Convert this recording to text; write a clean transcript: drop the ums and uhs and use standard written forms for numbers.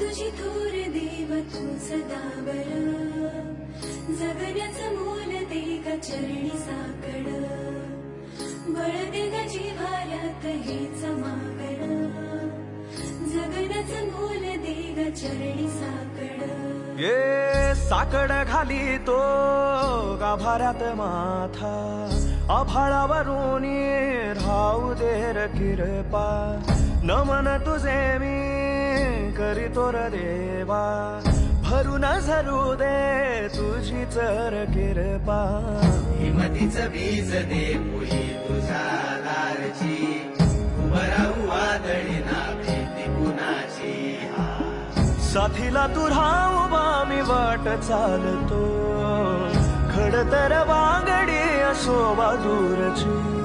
तुझी थोर देव तू सदा बर जगण्याचं मोल दे ग चरणी साकड बळ दे ग जिव्हाऱ्यात हेच मागण जगण्याचं मोल दे ग चरणी साकड ये साकड घाली तो गाभाऱ्यात माथा आभाळावरून राहू दे र किरपा नमन तुझे मी करीतो र देवा भरून झरू दे तुझी चर किरपा हिमतीचं बीज दे पुही तुझ्या लारची उभं राहू वादळी ना भीती कुणाची साथीला तू राहू मी वाट चालतो खडतर वांगडी असो बाजूरची